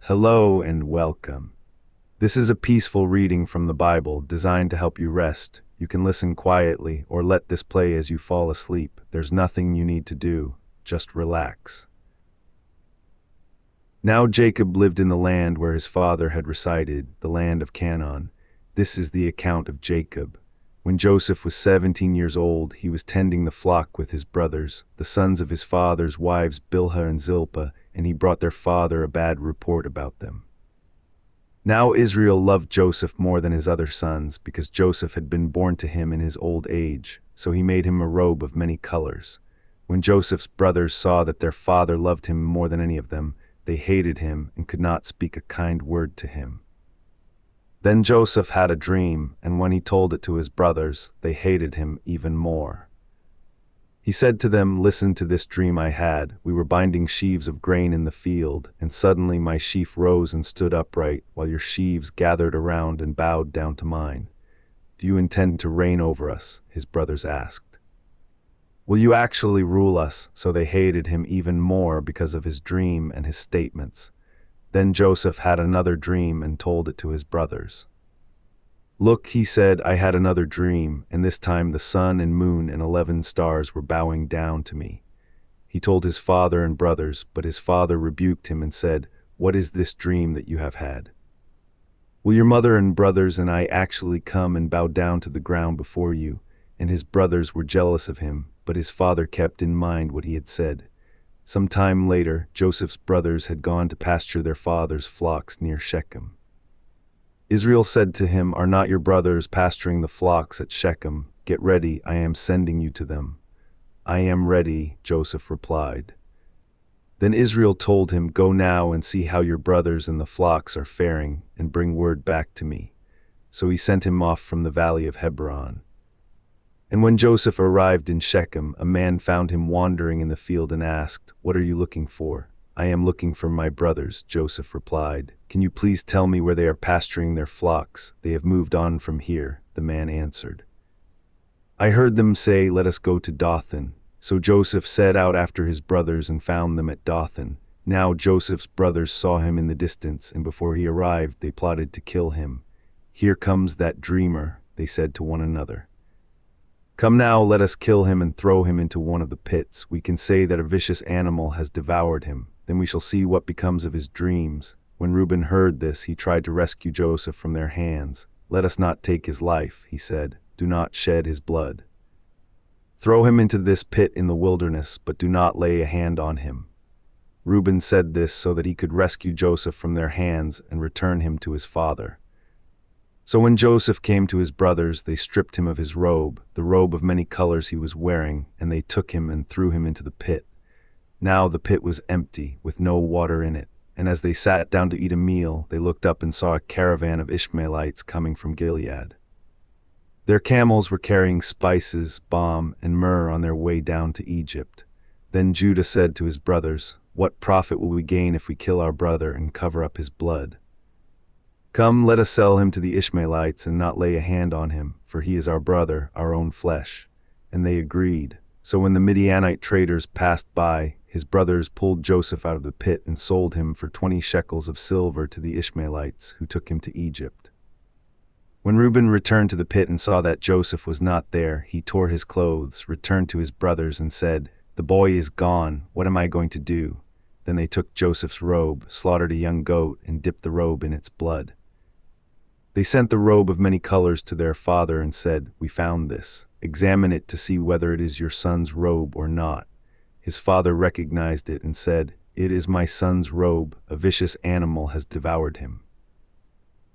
Hello and welcome. This is a peaceful reading from the Bible designed to help you rest. You can listen quietly or let this play as you fall asleep. There's nothing you need to do, just relax. Now Jacob lived in the land where his father had resided, the land of Canaan. This is the account of Jacob. When Joseph was 17 years old, he was tending the flock with his brothers, the sons of his father's wives Bilhah and Zilpah, and he brought their father a bad report about them. Now Israel loved Joseph more than his other sons, because Joseph had been born to him in his old age, so he made him a robe of many colors. When Joseph's brothers saw that their father loved him more than any of them, they hated him and could not speak a kind word to him. Then Joseph had a dream, and when he told it to his brothers, they hated him even more. He said to them, "Listen to this dream I had. We were binding sheaves of grain in the field, and suddenly my sheaf rose and stood upright, while your sheaves gathered around and bowed down to mine. Do you intend to reign over us?" his brothers asked. "Will you actually rule us?" So they hated him even more because of his dream and his statements. Then Joseph had another dream and told it to his brothers. "Look," he said, "I had another dream, and this time the sun and moon and 11 stars were bowing down to me." He told his father and brothers, but his father rebuked him and said, "What is this dream that you have had? Will your mother and brothers and I actually come and bow down to the ground before you?" And his brothers were jealous of him, but his father kept in mind what he had said. Some time later, Joseph's brothers had gone to pasture their father's flocks near Shechem. Israel said to him, "Are not your brothers pasturing the flocks at Shechem? Get ready, I am sending you to them." "I am ready," Joseph replied. Then Israel told him, "Go now and see how your brothers and the flocks are faring, and bring word back to me." So he sent him off from the valley of Hebron. And when Joseph arrived in Shechem, a man found him wandering in the field and asked, "What are you looking for?" "I am looking for my brothers," Joseph replied. "Can you please tell me where they are pasturing their flocks?" "They have moved on from here," the man answered. "I heard them say, 'Let us go to Dothan.'" So Joseph set out after his brothers and found them at Dothan. Now Joseph's brothers saw him in the distance, and before he arrived, they plotted to kill him. "Here comes that dreamer," they said to one another. "Come now, let us kill him and throw him into one of the pits. We can say that a vicious animal has devoured him. Then we shall see what becomes of his dreams." When Reuben heard this, he tried to rescue Joseph from their hands. "Let us not take his life," he said. "Do not shed his blood. Throw him into this pit in the wilderness, but do not lay a hand on him." Reuben said this so that he could rescue Joseph from their hands and return him to his father. So when Joseph came to his brothers, they stripped him of his robe, the robe of many colors he was wearing, and they took him and threw him into the pit. Now the pit was empty, with no water in it, and as they sat down to eat a meal, they looked up and saw a caravan of Ishmaelites coming from Gilead. Their camels were carrying spices, balm, and myrrh on their way down to Egypt. Then Judah said to his brothers, "What profit will we gain if we kill our brother and cover up his blood? Come, let us sell him to the Ishmaelites and not lay a hand on him, for he is our brother, our own flesh." And they agreed. So when the Midianite traders passed by, his brothers pulled Joseph out of the pit and sold him for 20 shekels of silver to the Ishmaelites, who took him to Egypt. When Reuben returned to the pit and saw that Joseph was not there, he tore his clothes, returned to his brothers, and said, "The boy is gone. What am I going to do?" Then they took Joseph's robe, slaughtered a young goat, and dipped the robe in its blood. They sent the robe of many colors to their father and said, "We found this. Examine it to see whether it is your son's robe or not." His father recognized it and said, "It is my son's robe. A vicious animal has devoured him.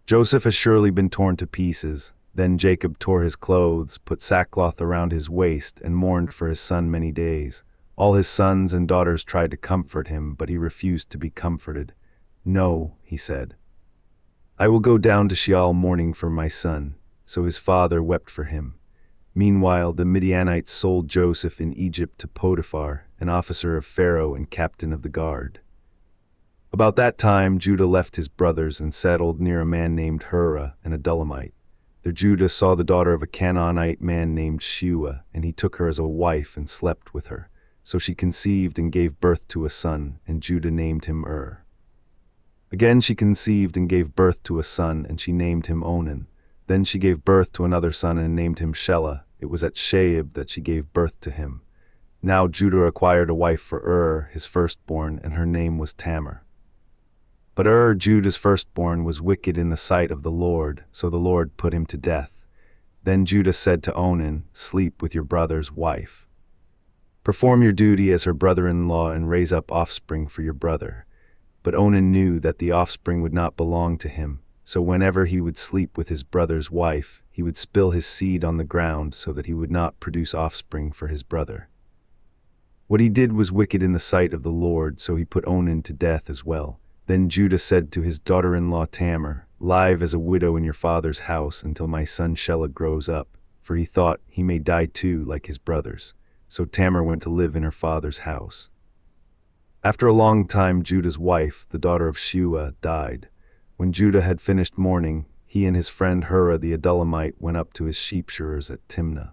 Joseph has surely been torn to pieces." Then Jacob tore his clothes, put sackcloth around his waist, and mourned for his son many days. All his sons and daughters tried to comfort him, but he refused to be comforted. "No," he said. "I will go down to Sheol mourning for my son." So his father wept for him. Meanwhile, the Midianites sold Joseph in Egypt to Potiphar, an officer of Pharaoh and captain of the guard. About that time, Judah left his brothers and settled near a man named Hurrah, an Adullamite. There Judah saw the daughter of a Canaanite man named Shua, and he took her as a wife and slept with her. So she conceived and gave birth to a son, and Judah named him Again she conceived and gave birth to a son, and she named him Onan. Then she gave birth to another son and named him Shelah. It was at Sheib that she gave birth to him. Now Judah acquired a wife for his firstborn, and her name was Tamar. But Judah's firstborn, was wicked in the sight of the Lord, so the Lord put him to death. Then Judah said to Onan, "Sleep with your brother's wife. Perform your duty as her brother-in-law and raise up offspring for your brother." But Onan knew that the offspring would not belong to him, so whenever he would sleep with his brother's wife, he would spill his seed on the ground so that he would not produce offspring for his brother. What he did was wicked in the sight of the Lord, so he put Onan to death as well. Then Judah said to his daughter-in-law Tamar, "Live as a widow in your father's house until my son Shelah grows up," for he thought he may die too like his brothers. So Tamar went to live in her father's house. After a long time, Judah's wife, the daughter of Shua, died. When Judah had finished mourning, he and his friend Hurrah the Adullamite went up to his sheep shearers at Timnah.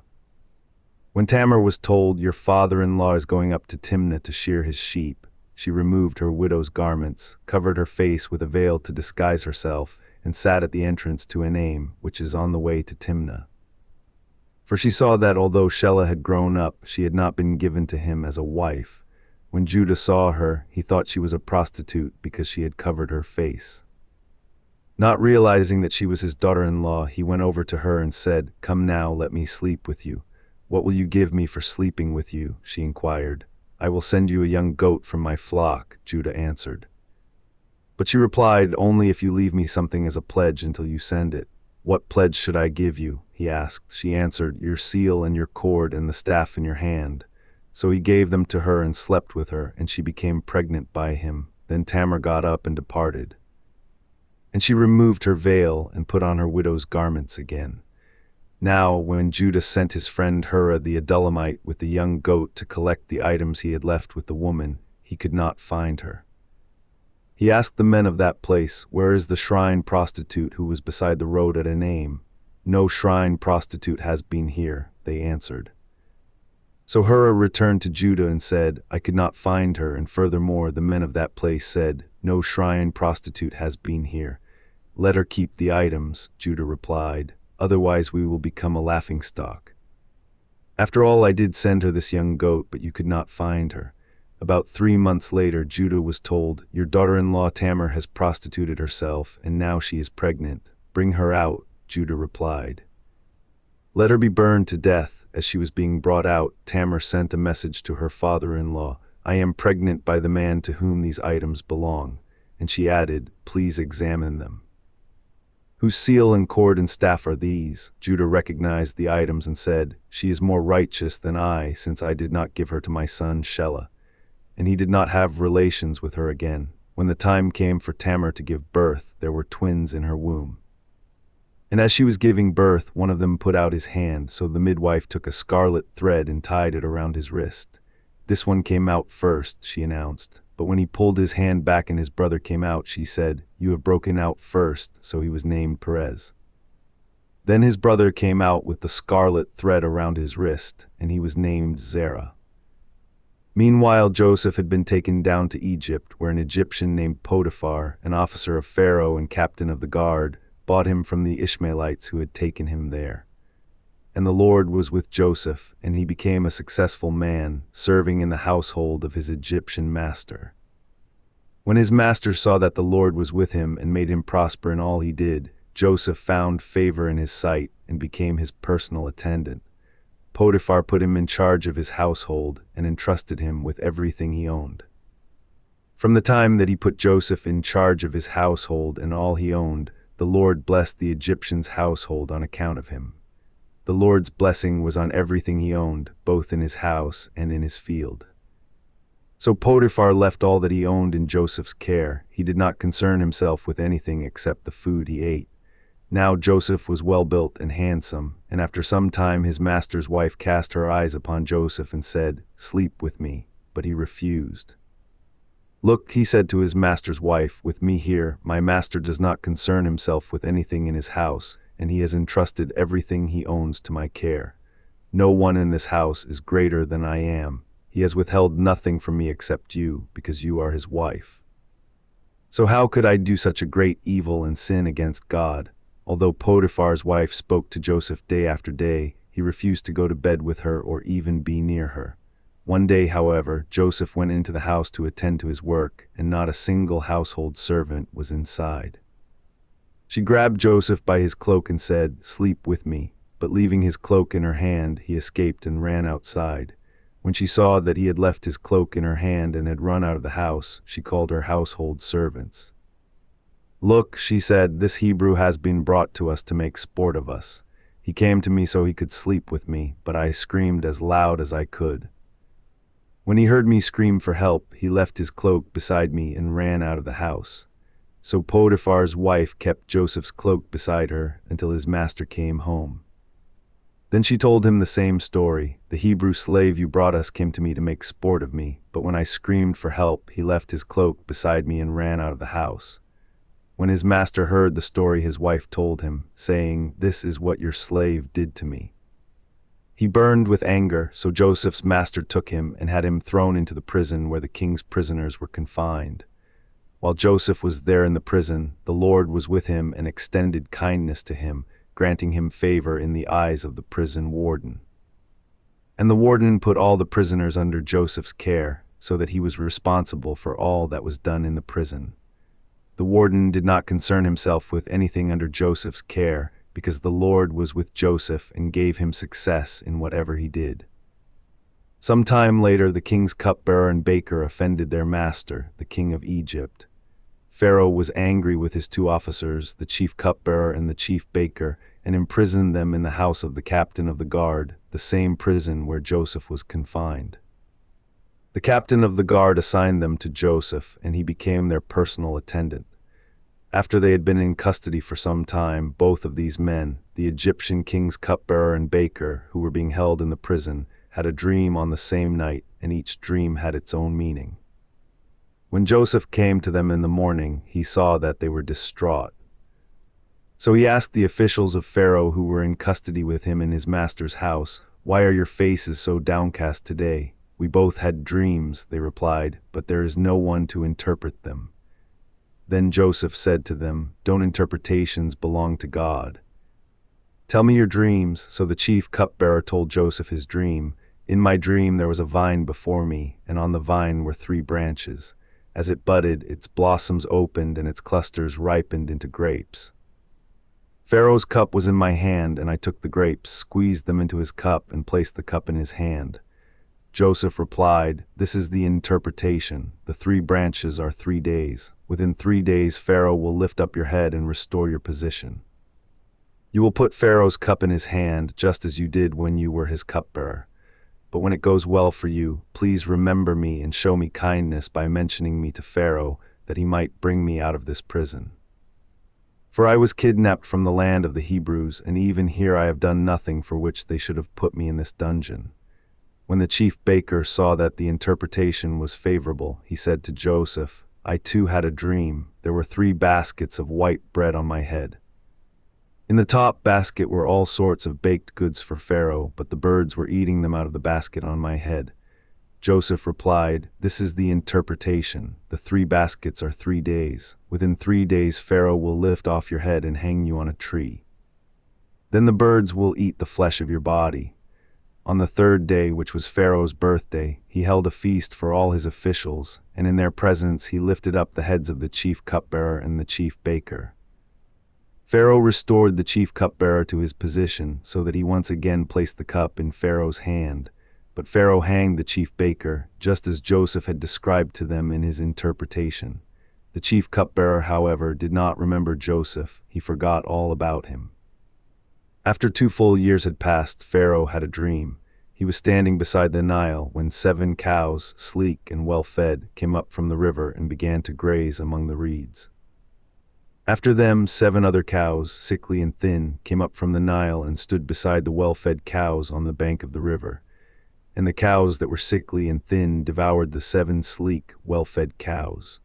When Tamar was told, "Your father-in-law is going up to Timnah to shear his sheep," she removed her widow's garments, covered her face with a veil to disguise herself, and sat at the entrance to Enaim, which is on the way to Timnah. For she saw that although Shelah had grown up, she had not been given to him as a wife. When Judah saw her, he thought she was a prostitute because she had covered her face. Not realizing that she was his daughter-in-law, he went over to her and said, "Come now, let me sleep with you." "What will you give me for sleeping with you?" she inquired. "I will send you a young goat from my flock," Judah answered. But she replied, "Only if you leave me something as a pledge until you send it." "What pledge should I give you?" he asked. She answered, "Your seal and your cord and the staff in your hand." So he gave them to her and slept with her, and she became pregnant by him. Then Tamar got up and departed. And she removed her veil and put on her widow's garments again. Now, when Judah sent his friend Hurrah the Adullamite with the young goat to collect the items he had left with the woman, he could not find her. He asked the men of that place, "Where is the shrine prostitute who was beside the road at Enaim?" "No shrine prostitute has been here," they answered. So Hurrah returned to Judah and said, "I could not find her, and furthermore the men of that place said, 'No shrine prostitute has been here.' 'Let her keep the items," Judah replied, "otherwise we will become a laughingstock. After all, I did send her this young goat, but you could not find her." About 3 months later, Judah was told, "Your daughter-in-law Tamar has prostituted herself, and now she is pregnant. Bring her out," Judah replied. "Let her be burned to death." As she was being brought out, Tamar sent a message to her father-in-law, "I am pregnant by the man to whom these items belong." And she added, "Please examine them." "Whose seal and cord and staff are these?" Judah recognized the items and said, "She is more righteous than I, since I did not give her to my son Shelah." And he did not have relations with her again. When the time came for Tamar to give birth, there were twins in her womb. And as she was giving birth, one of them put out his hand, so the midwife took a scarlet thread and tied it around his wrist. "This one came out first," she announced. But when he pulled his hand back and his brother came out, she said, "You have broken out first," so he was named Perez. Then his brother came out with the scarlet thread around his wrist, and he was named Zerah. Meanwhile, Joseph had been taken down to Egypt, where an Egyptian named Potiphar, an officer of Pharaoh and captain of the guard, bought him from the Ishmaelites who had taken him there. And the Lord was with Joseph, and he became a successful man, serving in the household of his Egyptian master. When his master saw that the Lord was with him and made him prosper in all he did, Joseph found favor in his sight and became his personal attendant. Potiphar put him in charge of his household and entrusted him with everything he owned. From the time that he put Joseph in charge of his household and all he owned, the Lord blessed the Egyptian's household on account of him. The Lord's blessing was on everything he owned, both in his house and in his field. So Potiphar left all that he owned in Joseph's care. He did not concern himself with anything except the food he ate. Now Joseph was well built and handsome, and after some time his master's wife cast her eyes upon Joseph and said, "Sleep with me," but he refused. "Look," he said to his master's wife, "with me here, my master does not concern himself with anything in his house, and he has entrusted everything he owns to my care. No one in this house is greater than I am. He has withheld nothing from me except you, because you are his wife." So how could I do such a great evil and sin against God? Although Potiphar's wife spoke to Joseph day after day, he refused to go to bed with her or even be near her. One day, however, Joseph went into the house to attend to his work, and not a single household servant was inside. She grabbed Joseph by his cloak and said, "Sleep with me." But leaving his cloak in her hand, he escaped and ran outside. When she saw that he had left his cloak in her hand and had run out of the house, she called her household servants. "Look," she said, "this Hebrew has been brought to us to make sport of us. He came to me so he could sleep with me, but I screamed as loud as I could. When he heard me scream for help, he left his cloak beside me and ran out of the house. So Potiphar's wife kept Joseph's cloak beside her until his master came home. Then she told him the same story. The Hebrew slave you brought us came to me to make sport of me, but when I screamed for help, he left his cloak beside me and ran out of the house." When his master heard the story his wife told him, saying, "This is what your slave did to me," he burned with anger, so Joseph's master took him and had him thrown into the prison where the king's prisoners were confined. While Joseph was there in the prison, the Lord was with him and extended kindness to him, granting him favor in the eyes of the prison warden. And the warden put all the prisoners under Joseph's care, so that he was responsible for all that was done in the prison. The warden did not concern himself with anything under Joseph's care, because the Lord was with Joseph and gave him success in whatever he did. Some time later, the king's cupbearer and baker offended their master, the king of Egypt. Pharaoh was angry with his two officers, the chief cupbearer and the chief baker, and imprisoned them in the house of the captain of the guard, the same prison where Joseph was confined. The captain of the guard assigned them to Joseph, and he became their personal attendant. After they had been in custody for some time, both of these men, the Egyptian king's cupbearer and baker, who were being held in the prison, had a dream on the same night, and each dream had its own meaning. When Joseph came to them in the morning, he saw that they were distraught. So he asked the officials of Pharaoh who were in custody with him in his master's house, "Why are your faces so downcast today?" "We both had dreams," they replied, "but there is no one to interpret them." Then Joseph said to them, "Don't interpretations belong to God? Tell me your dreams." So the chief cupbearer told Joseph his dream. "In my dream there was a vine before me, and on the vine were 3 branches. As it budded, its blossoms opened and its clusters ripened into grapes. Pharaoh's cup was in my hand, and I took the grapes, squeezed them into his cup, and placed the cup in his hand." Joseph replied, "This is the interpretation. The 3 branches are 3 days. Within 3 days Pharaoh will lift up your head and restore your position. You will put Pharaoh's cup in his hand, just as you did when you were his cupbearer. But when it goes well for you, please remember me and show me kindness by mentioning me to Pharaoh, that he might bring me out of this prison. For I was kidnapped from the land of the Hebrews, and even here I have done nothing for which they should have put me in this dungeon." When the chief baker saw that the interpretation was favorable, he said to Joseph, "I too had a dream. There were 3 baskets of white bread on my head. In the top basket were all sorts of baked goods for Pharaoh, but the birds were eating them out of the basket on my head." Joseph replied, "This is the interpretation. The 3 baskets are 3 days. Within 3 days Pharaoh will lift off your head and hang you on a tree. Then the birds will eat the flesh of your body." On the 3rd day, which was Pharaoh's birthday, he held a feast for all his officials, and in their presence he lifted up the heads of the chief cupbearer and the chief baker. Pharaoh restored the chief cupbearer to his position, so that he once again placed the cup in Pharaoh's hand. But Pharaoh hanged the chief baker, just as Joseph had described to them in his interpretation. The chief cupbearer, however, did not remember Joseph. He forgot all about him. After 2 full years had passed, Pharaoh had a dream. He was standing beside the Nile when 7 cows, sleek and well-fed, came up from the river and began to graze among the reeds. After them, 7 other cows, sickly and thin, came up from the Nile and stood beside the well-fed cows on the bank of the river. And the cows that were sickly and thin devoured the 7 sleek, well-fed cows.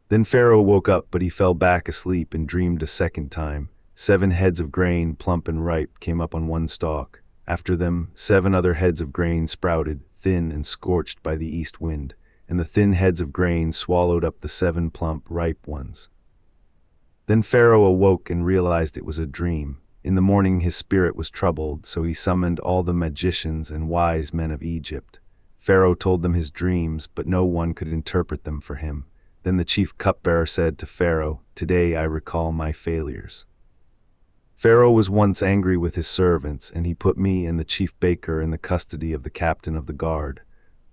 Then Pharaoh woke up, but he fell back asleep and dreamed a second time. 7 heads of grain, plump and ripe, came up on one stalk. After them, 7 other heads of grain sprouted, thin and scorched by the east wind. and the thin heads of grain swallowed up the 7 plump, ripe ones. Then Pharaoh awoke and realized it was a dream. In the morning his spirit was troubled, so he summoned all the magicians and wise men of Egypt. Pharaoh told them his dreams, but no one could interpret them for him. Then the chief cupbearer said to Pharaoh, "Today I recall my failures. Pharaoh was once angry with his servants, and he put me and the chief baker in the custody of the captain of the guard.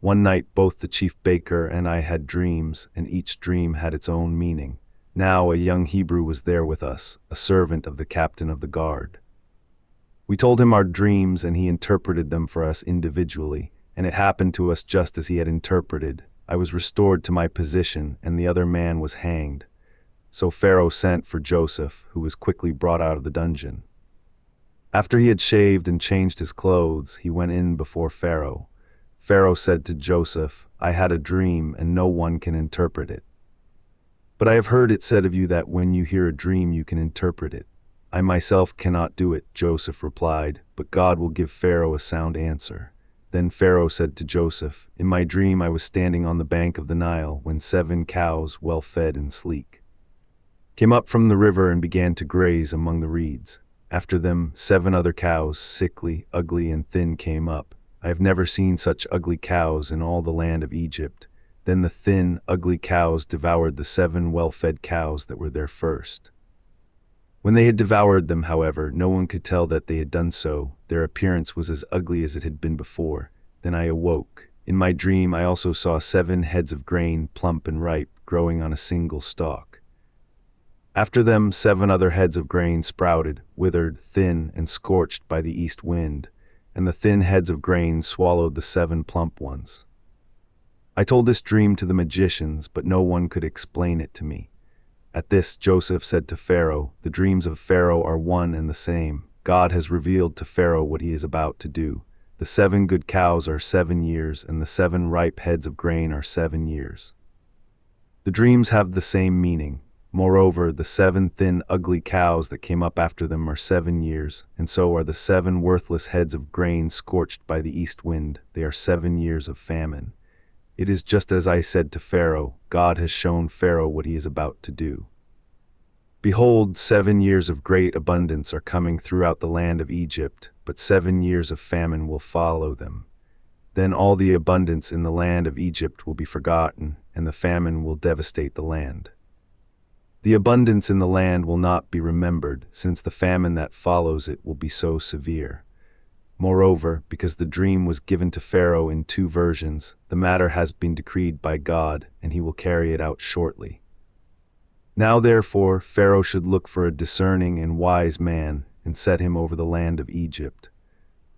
One night both the chief baker and I had dreams, and each dream had its own meaning. Now a young Hebrew was there with us, a servant of the captain of the guard. We told him our dreams, and he interpreted them for us individually, and it happened to us just as he had interpreted. I was restored to my position, and the other man was hanged. So Pharaoh sent for Joseph, who was quickly brought out of the dungeon. After he had shaved and changed his clothes, he went in before Pharaoh. Pharaoh said to Joseph, "I had a dream, and no one can interpret it. But I have heard it said of you that when you hear a dream you can interpret it." "I myself cannot do it," Joseph replied, "but God will give Pharaoh a sound answer." Then Pharaoh said to Joseph, "In my dream I was standing on the bank of the Nile when 7 cows, well fed and sleek, came up from the river and began to graze among the reeds. After them 7 other cows, sickly, ugly, and thin, came up. I have never seen such ugly cows in all the land of Egypt. Then the thin, ugly cows devoured the 7 well-fed cows that were there first. When they had devoured them, however, no one could tell that they had done so. Their appearance was as ugly as it had been before. Then I awoke. In my dream I also saw 7 heads of grain, plump and ripe, growing on a single stalk. After them 7 other heads of grain sprouted, withered, thin, and scorched by the east wind, and the thin heads of grain swallowed the 7 plump ones. I told this dream to the magicians, but no one could explain it to me. At this Joseph said to Pharaoh, "The dreams of Pharaoh are one and the same. God has revealed to Pharaoh what he is about to do. The 7 good cows are 7 years, and the 7 ripe heads of grain are 7 years. The dreams have the same meaning. Moreover, the 7 thin, ugly cows that came up after them are 7 years, and so are the 7 worthless heads of grain scorched by the east wind. They are 7 years of famine. It is just as I said to Pharaoh. God has shown Pharaoh what he is about to do. Behold, 7 years of great abundance are coming throughout the land of Egypt, but 7 years of famine will follow them. Then all the abundance in the land of Egypt will be forgotten, and the famine will devastate the land. The abundance in the land will not be remembered, since the famine that follows it will be so severe. Moreover, because the dream was given to Pharaoh in 2 versions, the matter has been decreed by God, and he will carry it out shortly. Now therefore, Pharaoh should look for a discerning and wise man, and set him over the land of Egypt.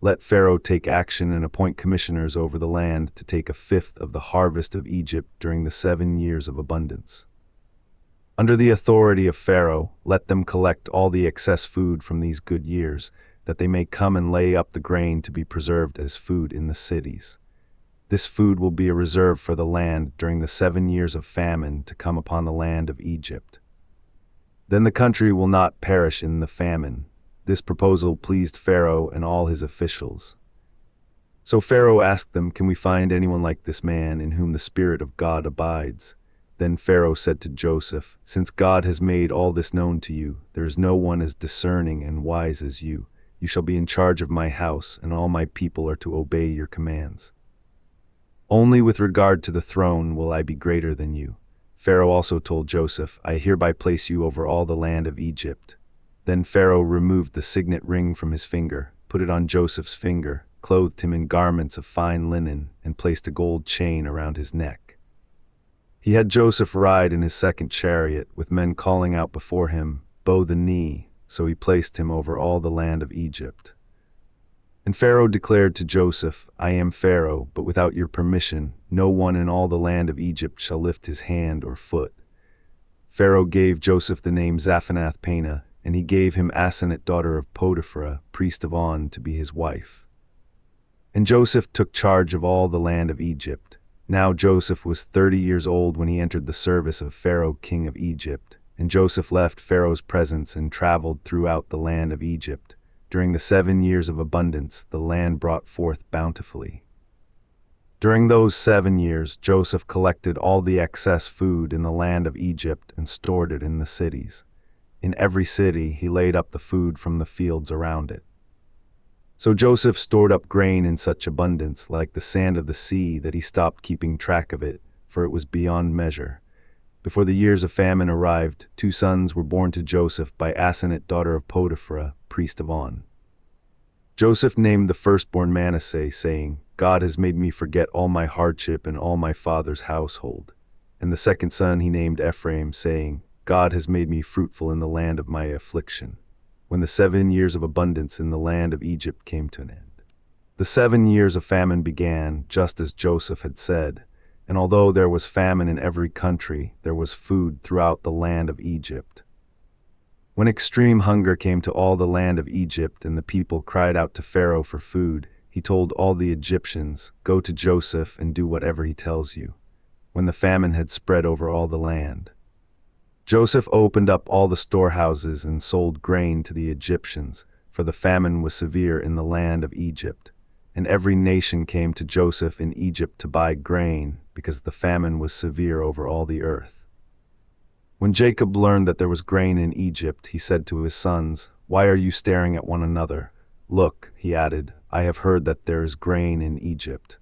Let Pharaoh take action and appoint commissioners over the land to take 1/5 of the harvest of Egypt during the 7 years of abundance. Under the authority of Pharaoh, let them collect all the excess food from these good years, that they may come and lay up the grain to be preserved as food in the cities. This food will be a reserve for the land during the 7 years of famine to come upon the land of Egypt. Then the country will not perish in the famine." This proposal pleased Pharaoh and all his officials. So Pharaoh asked them, "Can we find anyone like this man in whom the Spirit of God abides?" Then Pharaoh said to Joseph, "Since God has made all this known to you, there is no one as discerning and wise as you. You shall be in charge of my house, and all my people are to obey your commands. Only with regard to the throne will I be greater than you." Pharaoh also told Joseph, "I hereby place you over all the land of Egypt." Then Pharaoh removed the signet ring from his finger, put it on Joseph's finger, clothed him in garments of fine linen, and placed a gold chain around his neck. He had Joseph ride in his 2nd chariot, with men calling out before him, "Bow the knee," so he placed him over all the land of Egypt. And Pharaoh declared to Joseph, "I am Pharaoh, but without your permission, no one in all the land of Egypt shall lift his hand or foot." Pharaoh gave Joseph the name Zaphanath-Paneah, and he gave him Asenath, daughter of Potiphar, priest of On, to be his wife. And Joseph took charge of all the land of Egypt. Now Joseph was 30 years old when he entered the service of Pharaoh, king of Egypt. And Joseph left Pharaoh's presence and traveled throughout the land of Egypt. During the 7 years of abundance, the land brought forth bountifully. During those 7 years, Joseph collected all the excess food in the land of Egypt and stored it in the cities. In every city, he laid up the food from the fields around it. So Joseph stored up grain in such abundance, like the sand of the sea, that he stopped keeping track of it, for it was beyond measure. Before the years of famine arrived, 2 sons were born to Joseph by Asenath, daughter of Potiphar, priest of On. Joseph named the firstborn Manasseh, saying, God has made me forget all my hardship and all my father's household. And the second son he named Ephraim, saying, God has made me fruitful in the land of my affliction. When the 7 years of abundance in the land of Egypt came to an end, the 7 years of famine began, just as Joseph had said. And although there was famine in every country, there was food throughout the land of Egypt. When extreme hunger came to all the land of Egypt and the people cried out to Pharaoh for food, he told all the Egyptians, Go to Joseph and do whatever he tells you. When the famine had spread over all the land, Joseph opened up all the storehouses and sold grain to the Egyptians, for the famine was severe in the land of Egypt. And every nation came to Joseph in Egypt to buy grain, because the famine was severe over all the earth. When Jacob learned that there was grain in Egypt, he said to his sons, Why are you staring at one another? Look, he added, I have heard that there is grain in Egypt.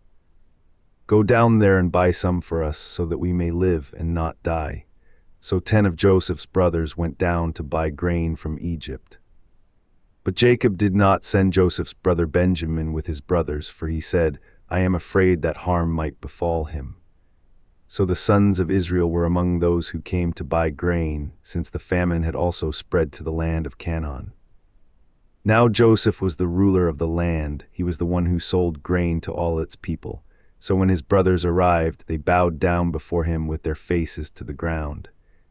Go down there and buy some for us, so that we may live and not die. So 10 of Joseph's brothers went down to buy grain from Egypt. But Jacob did not send Joseph's brother Benjamin with his brothers, for he said, I am afraid that harm might befall him. So the sons of Israel were among those who came to buy grain, since the famine had also spread to the land of Canaan. Now Joseph was the ruler of the land. He was the one who sold grain to all its people. So when his brothers arrived, they bowed down before him with their faces to the ground.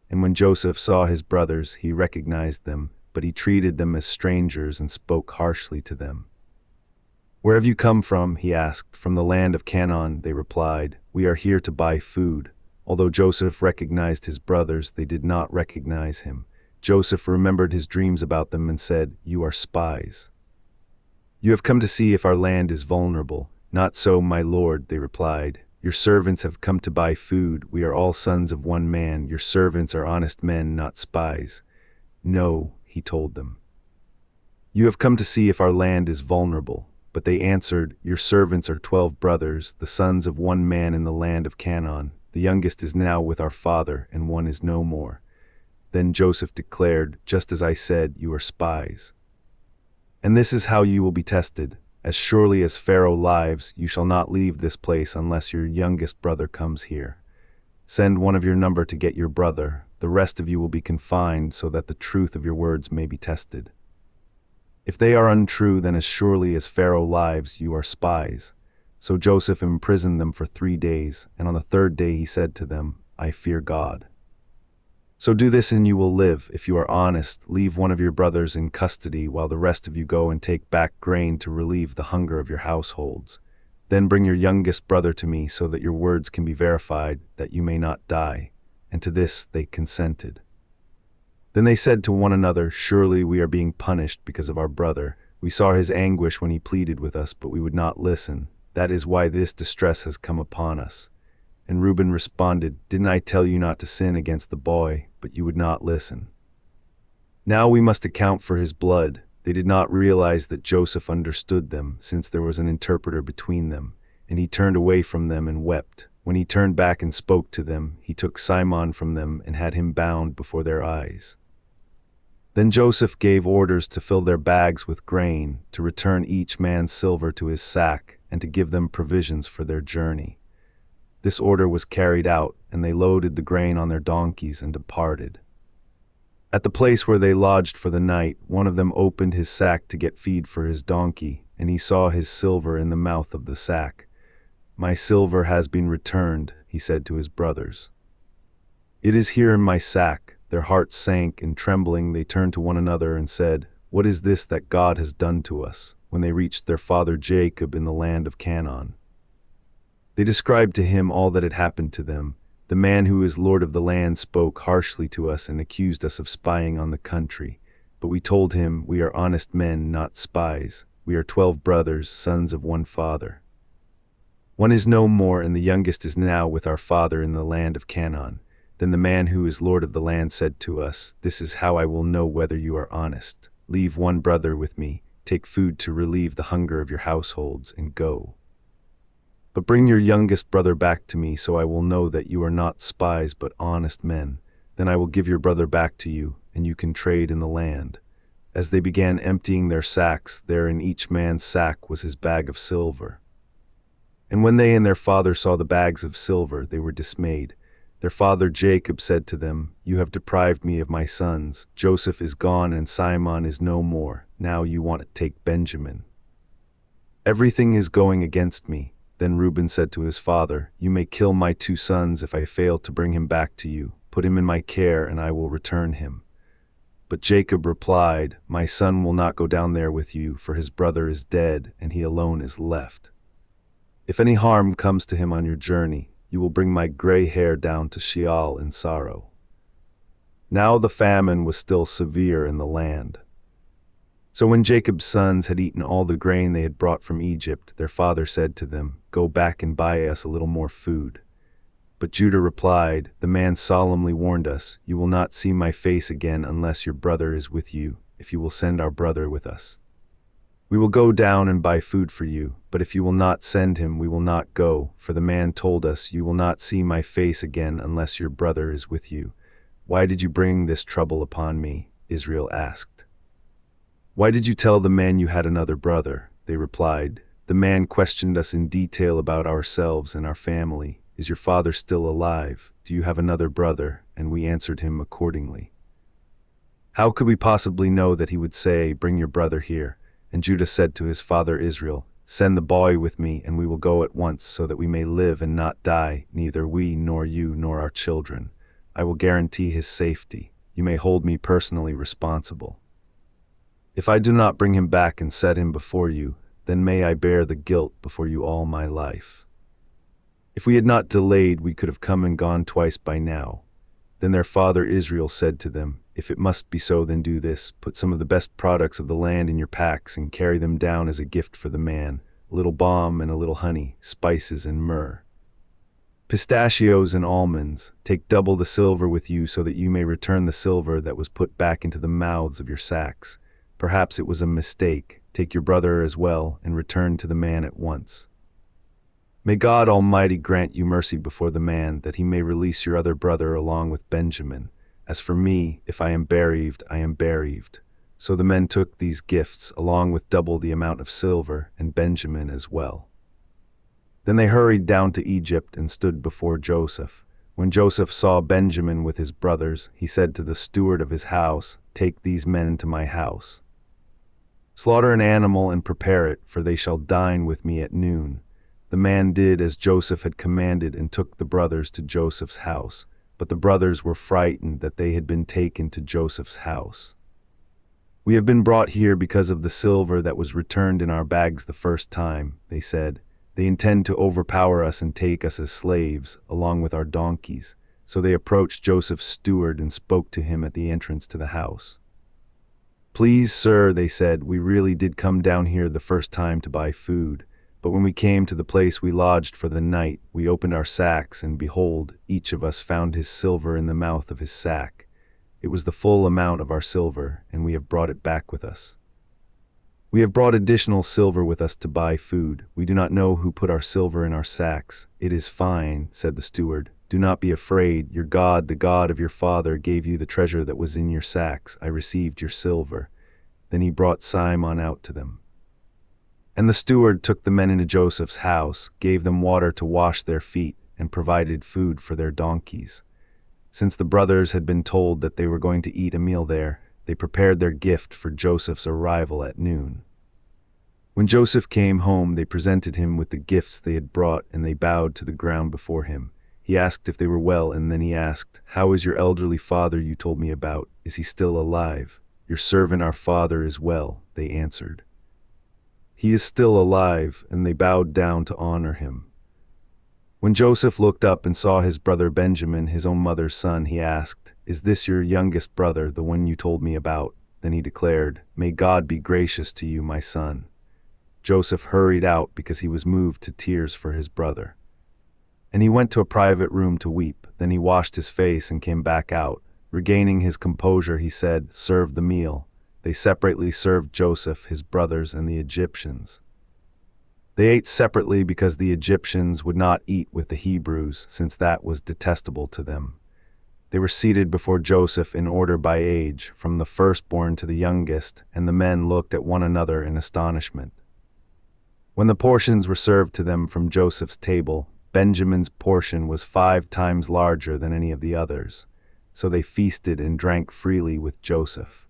And when Joseph saw his brothers, he recognized them, but he treated them as strangers and spoke harshly to them. Where have you come from? He asked. From the land of Canaan, they replied. We are here to buy food. Although Joseph recognized his brothers, they did not recognize him. Joseph remembered his dreams about them and said, You are spies. You have come to see if our land is vulnerable. Not so, my lord, they replied. Your servants have come to buy food. We are all sons of one man. Your servants are honest men, not spies. No, he told them. You have come to see if our land is vulnerable. But they answered, Your servants are 12 brothers, the sons of one man in the land of Canaan. The youngest is now with our father, and one is no more. Then Joseph declared, Just as I said, you are spies. And this is how you will be tested. As surely as Pharaoh lives, you shall not leave this place unless your youngest brother comes here. Send one of your number to get your brother. The rest of you will be confined, so that the truth of your words may be tested. If they are untrue, then as surely as Pharaoh lives, you are spies. So Joseph imprisoned them for 3 days, and on the 3rd day he said to them, I fear God. So do this and you will live. If you are honest, leave one of your brothers in custody while the rest of you go and take back grain to relieve the hunger of your households. Then bring your youngest brother to me so that your words can be verified, that you may not die. And to this they consented. Then they said to one another, Surely we are being punished because of our brother. We saw his anguish when he pleaded with us, but we would not listen. That is why this distress has come upon us. And Reuben responded, Didn't I tell you not to sin against the boy, but you would not listen? Now we must account for his blood. They did not realize that Joseph understood them, since there was an interpreter between them, and he turned away from them and wept. When he turned back and spoke to them, he took Simon from them and had him bound before their eyes. Then Joseph gave orders to fill their bags with grain, to return each man's silver to his sack, and to give them provisions for their journey. This order was carried out, and they loaded the grain on their donkeys and departed. At the place where they lodged for the night, one of them opened his sack to get feed for his donkey, and he saw his silver in the mouth of the sack. My silver has been returned, he said to his brothers. It is here in my sack. Their hearts sank, and trembling they turned to one another and said, What is this that God has done to us? When they reached their father Jacob in the land of Canaan, they described to him all that had happened to them. The man who is lord of the land spoke harshly to us and accused us of spying on the country. But we told him, We are honest men, not spies. We are 12 brothers, sons of one father. One is no more, and the youngest is now with our father in the land of Canaan. Then the man who is lord of the land said to us, This is how I will know whether you are honest. Leave one brother with me, take food to relieve the hunger of your households, and go. But bring your youngest brother back to me, so I will know that you are not spies but honest men. Then I will give your brother back to you, and you can trade in the land. As they began emptying their sacks, there in each man's sack was his bag of silver. And when they and their father saw the bags of silver, they were dismayed. Their father Jacob said to them, You have deprived me of my sons. Joseph is gone and Simon is no more. Now you want to take Benjamin. Everything is going against me. Then Reuben said to his father, You may kill my 2 sons if I fail to bring him back to you. Put him in my care, and I will return him. But Jacob replied, My son will not go down there with you, for his brother is dead, and he alone is left. If any harm comes to him on your journey, you will bring my gray hair down to Sheol in sorrow. Now the famine was still severe in the land. So when Jacob's sons had eaten all the grain they had brought from Egypt, their father said to them, Go back and buy us a little more food. But Judah replied, The man solemnly warned us, You will not see my face again unless your brother is with you, if you will send our brother with us. We will go down and buy food for you, but if you will not send him, we will not go, for the man told us, You will not see my face again unless your brother is with you. Why did you bring this trouble upon me? Israel asked. Why did you tell the man you had another brother? They replied, The man questioned us in detail about ourselves and our family. Is your father still alive? Do you have another brother? And we answered him accordingly. How could we possibly know that he would say, Bring your brother here? And Judah said to his father Israel, Send the boy with me, and we will go at once, so that we may live and not die, neither we nor you nor our children. I will guarantee his safety. You may hold me personally responsible. If I do not bring him back and set him before you, then may I bear the guilt before you all my life. If we had not delayed, we could have come and gone twice by now. Then their father Israel said to them, If it must be so, then do this. Put some of the best products of the land in your packs and carry them down as a gift for the man, a little balm and a little honey, spices and myrrh. Pistachios and almonds. Take double the silver with you so that you may return the silver that was put back into the mouths of your sacks. Perhaps it was a mistake. Take your brother as well and return to the man at once. May God Almighty grant you mercy before the man, that he may release your other brother along with Benjamin. As for me, if I am bereaved, I am bereaved. So the men took these gifts, along with double the amount of silver, and Benjamin as well. Then they hurried down to Egypt and stood before Joseph. When Joseph saw Benjamin with his brothers, he said to the steward of his house, Take these men to my house. Slaughter an animal and prepare it, for they shall dine with me at noon. The man did as Joseph had commanded and took the brothers to Joseph's house. But the brothers were frightened that they had been taken to Joseph's house. We have been brought here because of the silver that was returned in our bags the first time, they said. They intend to overpower us and take us as slaves, along with our donkeys. So they approached Joseph's steward and spoke to him at the entrance to the house. Please, sir, they said, we really did come down here the first time to buy food. But when we came to the place we lodged for the night, we opened our sacks, and behold, each of us found his silver in the mouth of his sack. It was the full amount of our silver, and we have brought it back with us. We have brought additional silver with us to buy food. We do not know who put our silver in our sacks. It is fine, said the steward. Do not be afraid. Your God, the God of your father, gave you the treasure that was in your sacks. I received your silver. Then he brought Simon out to them. And the steward took the men into Joseph's house, gave them water to wash their feet, and provided food for their donkeys. Since the brothers had been told that they were going to eat a meal there, they prepared their gift for Joseph's arrival at noon. When Joseph came home, they presented him with the gifts they had brought, and they bowed to the ground before him. He asked if they were well, and then he asked, How is your elderly father you told me about? Is he still alive? Your servant our father is well, they answered. He is still alive, and they bowed down to honor him. When Joseph looked up and saw his brother Benjamin, his own mother's son, he asked, Is this your youngest brother, the one you told me about? Then he declared, May God be gracious to you, my son. Joseph hurried out because he was moved to tears for his brother. And he went to a private room to weep. Then he washed his face and came back out. Regaining his composure, he said, "Serve the meal." They separately served Joseph, his brothers, and the Egyptians. They ate separately because the Egyptians would not eat with the Hebrews, since that was detestable to them. They were seated before Joseph in order by age, from the firstborn to the youngest, and the men looked at one another in astonishment. When the portions were served to them from Joseph's table, Benjamin's portion was 5 times larger than any of the others, so they feasted and drank freely with Joseph.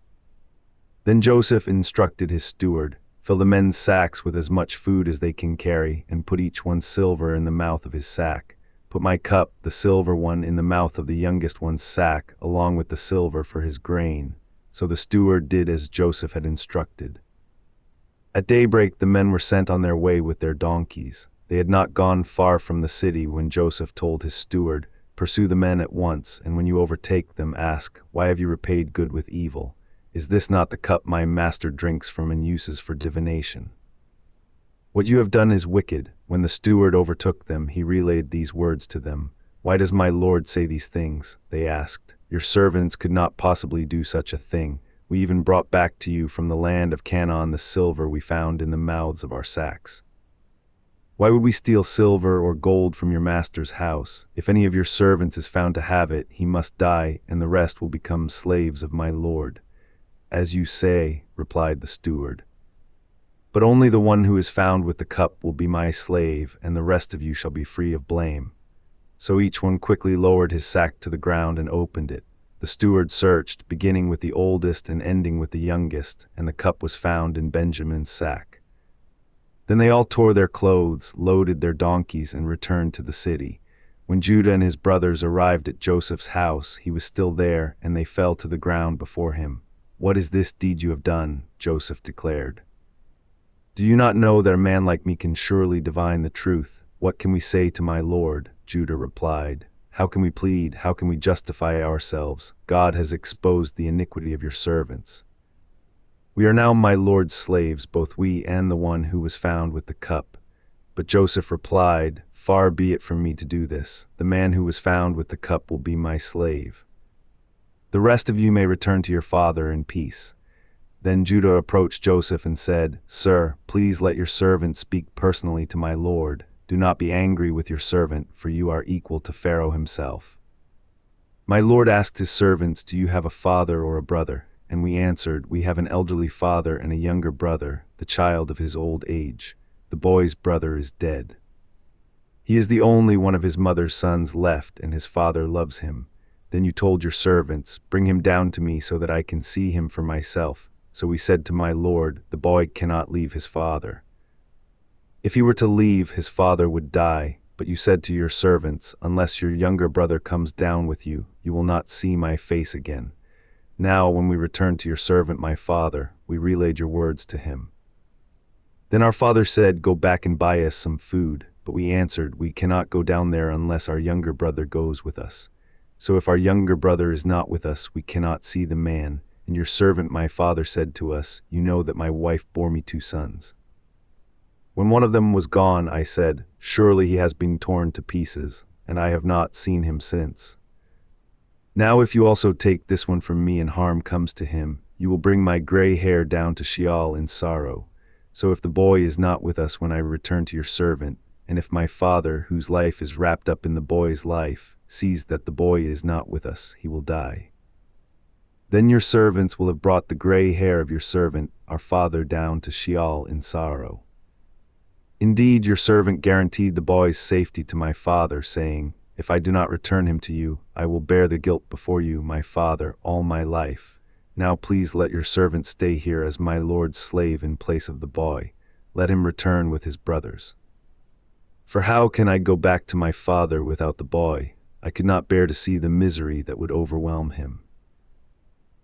Then Joseph instructed his steward, "Fill the men's sacks with as much food as they can carry, and put each one's silver in the mouth of his sack. Put my cup, the silver one, in the mouth of the youngest one's sack, along with the silver for his grain." So the steward did as Joseph had instructed. At daybreak the men were sent on their way with their donkeys. They had not gone far from the city when Joseph told his steward, "Pursue the men at once, and when you overtake them, ask, 'Why have you repaid good with evil? Is this not the cup my master drinks from and uses for divination? What you have done is wicked." When the steward overtook them, he relayed these words to them. "Why does my lord say these things?" they asked. "Your servants could not possibly do such a thing. We even brought back to you from the land of Canaan the silver we found in the mouths of our sacks. Why would we steal silver or gold from your master's house? If any of your servants is found to have it, he must die, and the rest will become slaves of my lord." "As you say," replied the steward. "But only the one who is found with the cup will be my slave, and the rest of you shall be free of blame." So each one quickly lowered his sack to the ground and opened it. The steward searched, beginning with the oldest and ending with the youngest, and the cup was found in Benjamin's sack. Then they all tore their clothes, loaded their donkeys, and returned to the city. When Judah and his brothers arrived at Joseph's house, he was still there, and they fell to the ground before him. "What is this deed you have done?" Joseph declared. "Do you not know that a man like me can surely divine the truth? What can we say to my lord?" Judah replied. "How can we plead? How can we justify ourselves? God has exposed the iniquity of your servants. We are now my lord's slaves, both we and the one who was found with the cup." But Joseph replied, "Far be it from me to do this. The man who was found with the cup will be my slave. The rest of you may return to your father in peace." Then Judah approached Joseph and said, "Sir, please let your servant speak personally to my lord. Do not be angry with your servant, for you are equal to Pharaoh himself. My lord asked his servants, 'Do you have a father or a brother?' And we answered, 'We have an elderly father and a younger brother, the child of his old age. The boy's brother is dead. He is the only one of his mother's sons left, and his father loves him. Then you told your servants, "Bring him down to me so that I can see him for myself." So we said to my lord, "The boy cannot leave his father. If he were to leave, his father would die. But you said to your servants, 'Unless your younger brother comes down with you, you will not see my face again.' Now, when we returned to your servant my father, we relayed your words to him. Then our father said, 'Go back and buy us some food.' But we answered, 'We cannot go down there unless our younger brother goes with us. So if our younger brother is not with us, we cannot see the man. And your servant my father said to us, "You know that my wife bore me 2 sons. When one of them was gone, I said, "Surely he has been torn to pieces," and I have not seen him since. Now if you also take this one from me and harm comes to him, you will bring my gray hair down to Sheol in sorrow. So if the boy is not with us when I return to your servant, and if my father, whose life is wrapped up in the boy's life, sees that the boy is not with us, he will die. Then your servants will have brought the gray hair of your servant, our father, down to Sheol in sorrow." Indeed, your servant guaranteed the boy's safety to my father, saying, "If I do not return him to you, I will bear the guilt before you, my father, all my life. Now please let your servant stay here as my lord's slave in place of the boy. Let him return with his brothers. For how can I go back to my father without the boy? I could not bear to see the misery that would overwhelm him."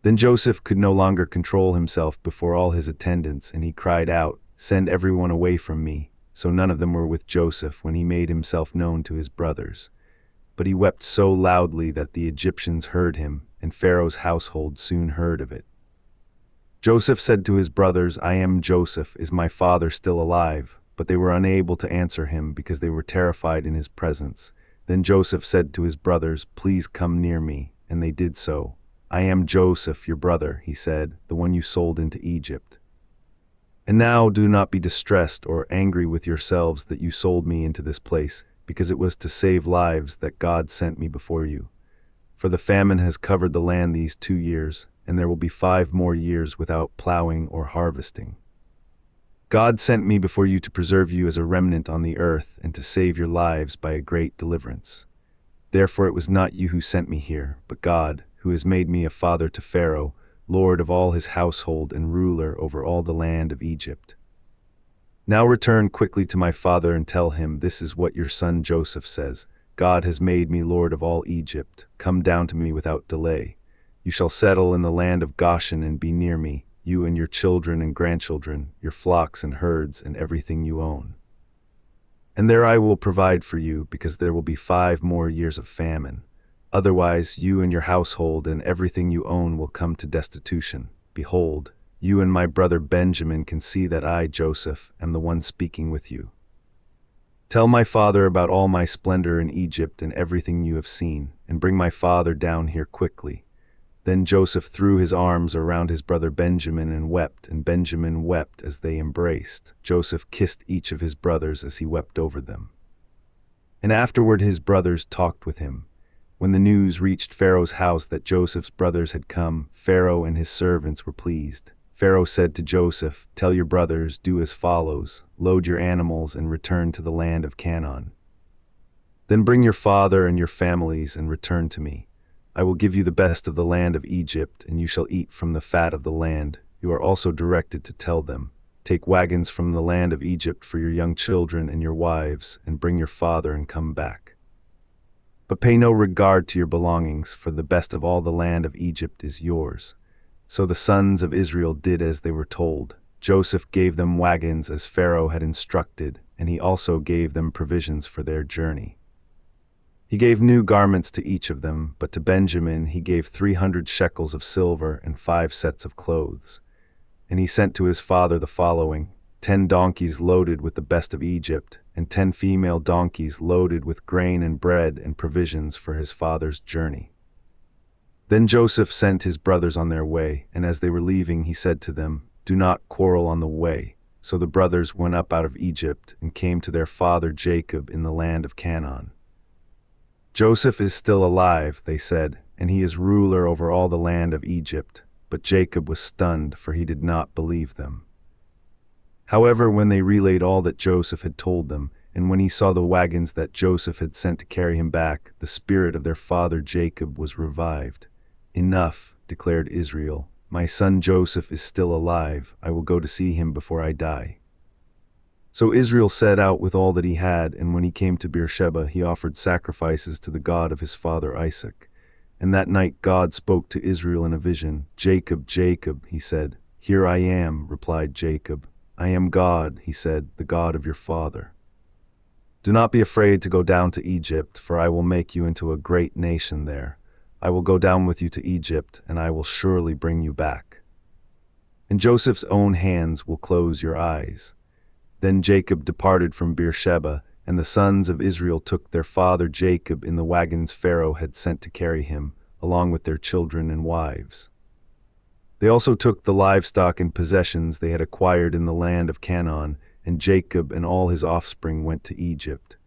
Then Joseph could no longer control himself before all his attendants, and he cried out, "Send everyone away from me." So none of them were with Joseph when he made himself known to his brothers. But he wept so loudly that the Egyptians heard him, and Pharaoh's household soon heard of it. Joseph said to his brothers, I am Joseph, is my father still alive? But they were unable to answer him because they were terrified in his presence. Then Joseph said to his brothers, Please come near me, and they did so. I am Joseph, your brother, he said, the one you sold into Egypt. And now do not be distressed or angry with yourselves that you sold me into this place, because it was to save lives that God sent me before you. For the famine has covered the land these 2 years, and there will be 5 more years without plowing or harvesting. God sent me before you to preserve you as a remnant on the earth and to save your lives by a great deliverance. Therefore it was not you who sent me here, but God, who has made me a father to Pharaoh, lord of all his household and ruler over all the land of Egypt. Now return quickly to my father and tell him, This is what your son Joseph says. God has made me lord of all Egypt. Come down to me without delay. You shall settle in the land of Goshen and be near me, you and your children and grandchildren, your flocks and herds and everything you own. And there I will provide for you, because there will be 5 more years of famine. Otherwise, you and your household and everything you own will come to destitution. Behold, you and my brother Benjamin can see that I, Joseph, am the one speaking with you. Tell my father about all my splendor in Egypt and everything you have seen, and bring my father down here quickly. Then Joseph threw his arms around his brother Benjamin and Benjamin wept as they embraced. Joseph kissed each of his brothers as he wept over them. And afterward his brothers talked with him. When the news reached Pharaoh's house that Joseph's brothers had come, Pharaoh and his servants were pleased. Pharaoh said to Joseph, Tell your brothers, do as follows: load your animals and return to the land of Canaan. Then bring your father and your families and return to me. I will give you the best of the land of Egypt, and you shall eat from the fat of the land. You are also directed to tell them, Take wagons from the land of Egypt for your young children and your wives, and bring your father and come back. But pay no regard to your belongings, for the best of all the land of Egypt is yours. So the sons of Israel did as they were told. Joseph gave them wagons as Pharaoh had instructed, and he also gave them provisions for their journey. He gave new garments to each of them, but to Benjamin he gave 300 shekels of silver and 5 sets of clothes. And he sent to his father the following: 10 donkeys loaded with the best of Egypt, and 10 female donkeys loaded with grain and bread and provisions for his father's journey. Then Joseph sent his brothers on their way, and as they were leaving he said to them, Do not quarrel on the way. So the brothers went up out of Egypt and came to their father Jacob in the land of Canaan. Joseph is still alive, they said, and he is ruler over all the land of Egypt. But Jacob was stunned, for he did not believe them. However, when they relayed all that Joseph had told them, and when he saw the wagons that Joseph had sent to carry him back, the spirit of their father Jacob was revived. Enough, declared Israel. My son Joseph is still alive. I will go to see him before I die. So Israel set out with all that he had, and when he came to Beersheba, he offered sacrifices to the God of his father Isaac. And that night God spoke to Israel in a vision. Jacob, Jacob, he said. Here I am, replied Jacob. I am God, he said, the God of your father. Do not be afraid to go down to Egypt, for I will make you into a great nation there. I will go down with you to Egypt, and I will surely bring you back. And Joseph's own hands will close your eyes. Then Jacob departed from Beersheba, and the sons of Israel took their father Jacob in the wagons Pharaoh had sent to carry him, along with their children and wives. They also took the livestock and possessions they had acquired in the land of Canaan, and Jacob and all his offspring went to Egypt.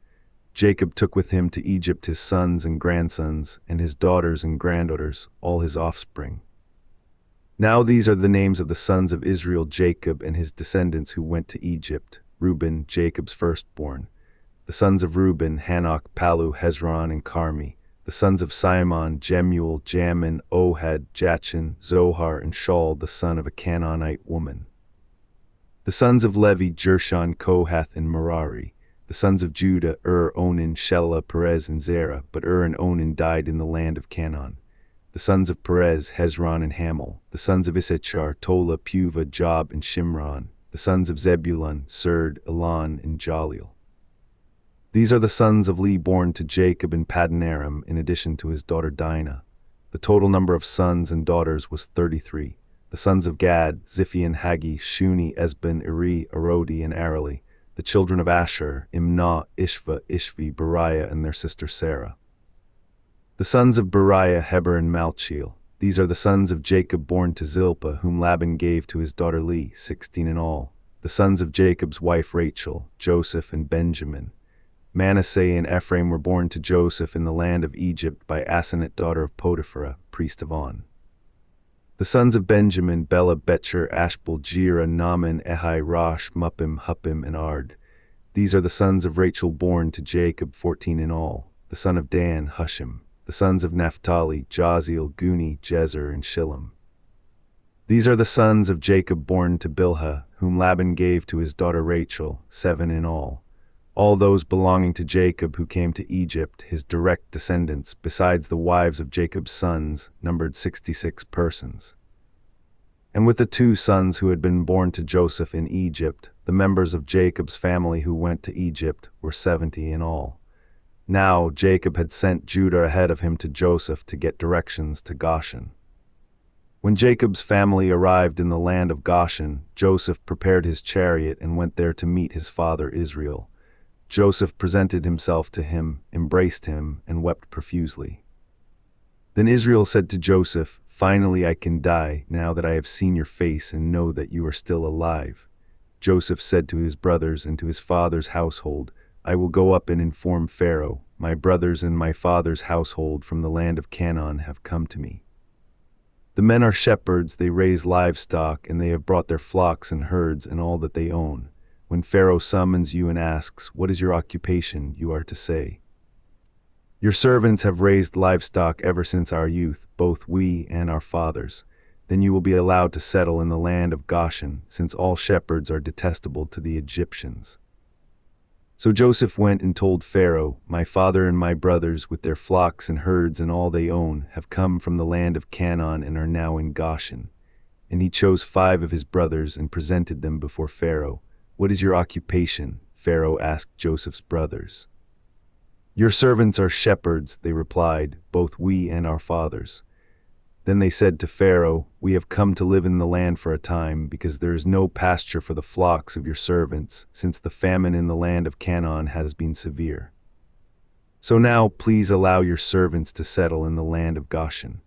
Jacob took with him to Egypt his sons and grandsons, and his daughters and granddaughters, all his offspring. Now these are the names of the sons of Israel, Jacob and his descendants who went to Egypt: Reuben, Jacob's firstborn. The sons of Reuben, Hanok, Palu, Hezron, and Carmi. The sons of Simon, Jemuel, Jamin, Ohad, Jachin, Zohar, and Shaul, the son of a Canaanite woman. The sons of Levi, Gershon, Kohath, and Merari. The sons of Judah, Onan, Shelah, Perez, and Zerah, but and Onan died in the land of Canaan. The sons of Perez, Hezron, and Hamel. The sons of Issachar, Tola, Puvah, Job, and Shimron. The sons of Zebulun, Serd, Elon, and Jalil. These are the sons of Leah born to Jacob in Paddan Aram, in addition to his daughter Dinah. The total number of sons and daughters was 33. The sons of Gad, Ziphion, Haggi, Shuni, Esben, Eri, Arodi, and Areli. The children of Asher, Imnah, Ishva, Ishvi, Beriah, and their sister Sarah. The sons of Beriah, Heber, and Malchiel. These are the sons of Jacob born to Zilpah, whom Laban gave to his daughter Leah, 16 in all. The sons of Jacob's wife Rachel, Joseph, and Benjamin. Manasseh and Ephraim were born to Joseph in the land of Egypt by Asenath, daughter of Potiphar, priest of On. The sons of Benjamin, Bela, Betcher, Ashbel, Jira, Naaman, Ehi, Rosh, Muppim, Huppim, and Ard. These are the sons of Rachel born to Jacob, 14 in all. The son of Dan, Hushim. The sons of Naphtali, Jaziel, Guni, Jezer, and Shillem. These are the sons of Jacob born to Bilhah, whom Laban gave to his daughter Rachel, 7 in all. All those belonging to Jacob who came to Egypt, his direct descendants, besides the wives of Jacob's sons, numbered 66 persons. And with the 2 sons who had been born to Joseph in Egypt, the members of Jacob's family who went to Egypt were 70 in all. Now Jacob had sent Judah ahead of him to Joseph to get directions to Goshen. When Jacob's family arrived in the land of Goshen, Joseph prepared his chariot and went there to meet his father Israel. Joseph presented himself to him, embraced him, and wept profusely. Then Israel said to Joseph, "Finally I can die, now that I have seen your face and know that you are still alive." Joseph said to his brothers and to his father's household, "I will go up and inform Pharaoh. My brothers and my father's household from the land of Canaan have come to me. The men are shepherds, they raise livestock, and they have brought their flocks and herds and all that they own. When Pharaoh summons you and asks, 'What is your occupation?' you are to say, 'Your servants have raised livestock ever since our youth, both we and our fathers.' Then you will be allowed to settle in the land of Goshen, since all shepherds are detestable to the Egyptians." So Joseph went and told Pharaoh, "My father and my brothers, with their flocks and herds and all they own, have come from the land of Canaan and are now in Goshen." And he chose 5 of his brothers and presented them before Pharaoh. "What is your occupation?" Pharaoh asked Joseph's brothers. "Your servants are shepherds," they replied, "both we and our fathers." Then they said to Pharaoh, "We have come to live in the land for a time, because there is no pasture for the flocks of your servants, since the famine in the land of Canaan has been severe. So now please allow your servants to settle in the land of Goshen."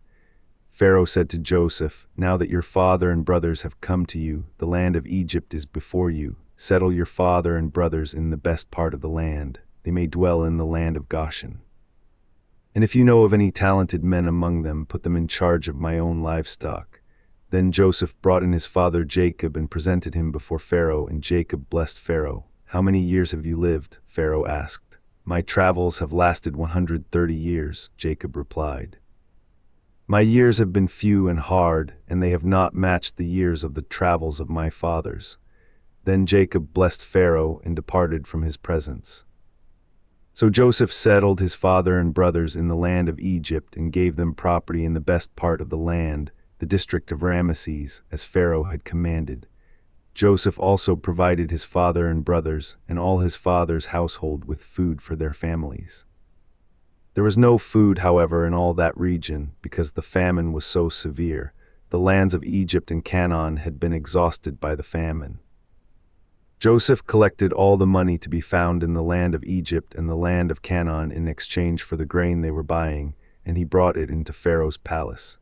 Pharaoh said to Joseph, "Now that your father and brothers have come to you, the land of Egypt is before you. Settle your father and brothers in the best part of the land. They may dwell in the land of Goshen. And if you know of any talented men among them, put them in charge of my own livestock." Then Joseph brought in his father Jacob and presented him before Pharaoh, and Jacob blessed Pharaoh. "How many years have you lived?" Pharaoh asked. "My travels have lasted 130 years, Jacob replied. "My years have been few and hard, and they have not matched the years of the travels of my fathers." Then Jacob blessed Pharaoh and departed from his presence. So Joseph settled his father and brothers in the land of Egypt and gave them property in the best part of the land, the district of Ramesses, as Pharaoh had commanded. Joseph also provided his father and brothers and all his father's household with food for their families. There was no food, however, in all that region, because the famine was so severe. The lands of Egypt and Canaan had been exhausted by the famine. Joseph collected all the money to be found in the land of Egypt and the land of Canaan in exchange for the grain they were buying, and he brought it into Pharaoh's palace.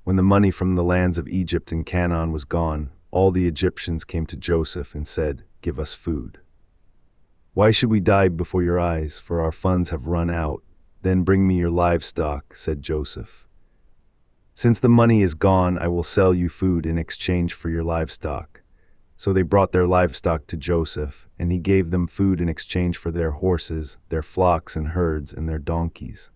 When the money from the lands of Egypt and Canaan was gone, all the Egyptians came to Joseph and said, "Give us food." "Why should we die before your eyes? For our funds have run out." "Then bring me your livestock," said Joseph. "Since the money is gone, I will sell you food in exchange for your livestock." So they brought their livestock to Joseph, and he gave them food in exchange for their horses, their flocks and herds, and their donkeys.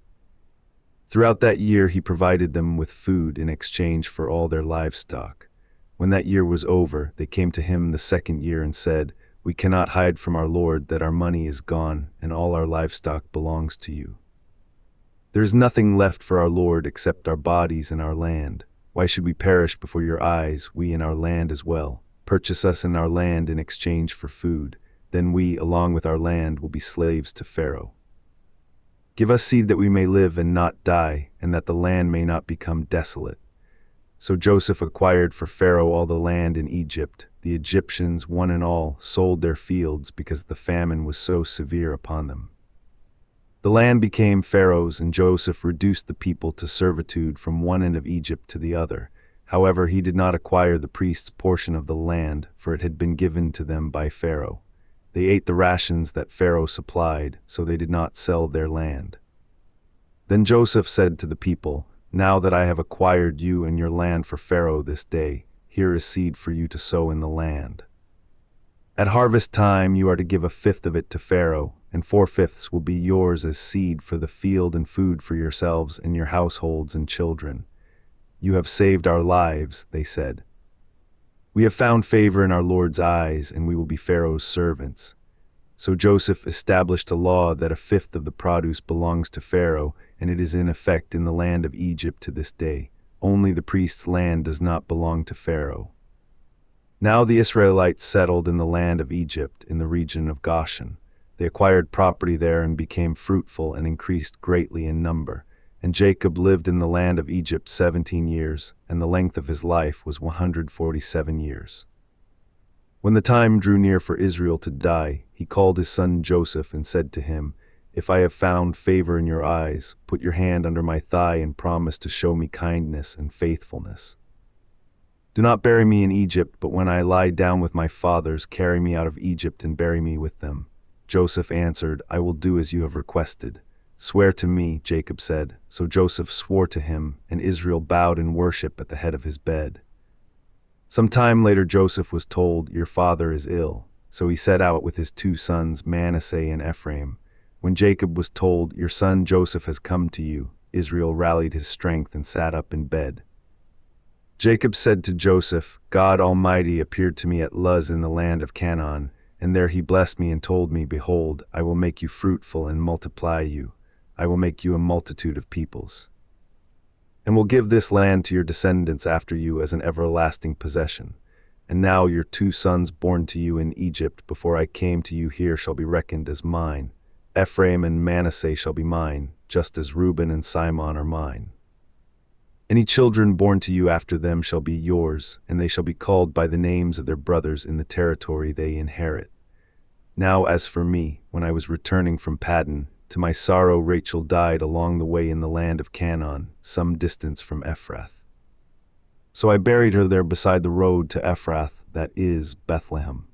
Throughout that year he provided them with food in exchange for all their livestock. When that year was over, they came to him the second year and said, "We cannot hide from our lord that our money is gone, and all our livestock belongs to you. There is nothing left for our lord except our bodies and our land. Why should we perish before your eyes, we and our land as well? Purchase us and our land in exchange for food. Then we, along with our land, will be slaves to Pharaoh. Give us seed that we may live and not die, and that the land may not become desolate." So Joseph acquired for Pharaoh all the land in Egypt. The Egyptians, one and all, sold their fields because the famine was so severe upon them. The land became Pharaoh's, and Joseph reduced the people to servitude from one end of Egypt to the other. However, he did not acquire the priests' portion of the land, for it had been given to them by Pharaoh. They ate the rations that Pharaoh supplied, so they did not sell their land. Then Joseph said to the people, "Now that I have acquired you and your land for Pharaoh this day, here is seed for you to sow in the land. At harvest time you are to give a fifth of it to Pharaoh, and 4/5 will be yours as seed for the field and food for yourselves and your households and children." "You have saved our lives," they said. "We have found favor in our Lord's eyes, and we will be Pharaoh's servants." So Joseph established a law that a fifth of the produce belongs to Pharaoh, and it is in effect in the land of Egypt to this day. Only the priest's land does not belong to Pharaoh. Now the Israelites settled in the land of Egypt, in the region of Goshen. They acquired property there and became fruitful and increased greatly in number. And Jacob lived in the land of Egypt 17 years, and the length of his life was 147 years. When the time drew near for Israel to die, he called his son Joseph and said to him, "If I have found favor in your eyes, put your hand under my thigh and promise to show me kindness and faithfulness. Do not bury me in Egypt, but when I lie down with my fathers, carry me out of Egypt and bury me with them." Joseph answered, "I will do as you have requested." "Swear to me," Jacob said. So Joseph swore to him, and Israel bowed in worship at the head of his bed. Some time later Joseph was told, "Your father is ill." So he set out with his 2 sons, Manasseh and Ephraim. When Jacob was told, "Your son Joseph has come to you," Israel rallied his strength and sat up in bed. Jacob said to Joseph, "God Almighty appeared to me at Luz in the land of Canaan, and there he blessed me and told me, 'Behold, I will make you fruitful and multiply you. I will make you a multitude of peoples, and will give this land to your descendants after you as an everlasting possession. And now your 2 sons born to you in Egypt before I came to you here shall be reckoned as mine. Ephraim and Manasseh shall be mine, just as Reuben and Simon are mine. Any children born to you after them shall be yours, and they shall be called by the names of their brothers in the territory they inherit. Now as for me, when I was returning from Paddan, to my sorrow Rachel died along the way in the land of Canaan, some distance from Ephrath. So I buried her there beside the road to Ephrath, that is, Bethlehem."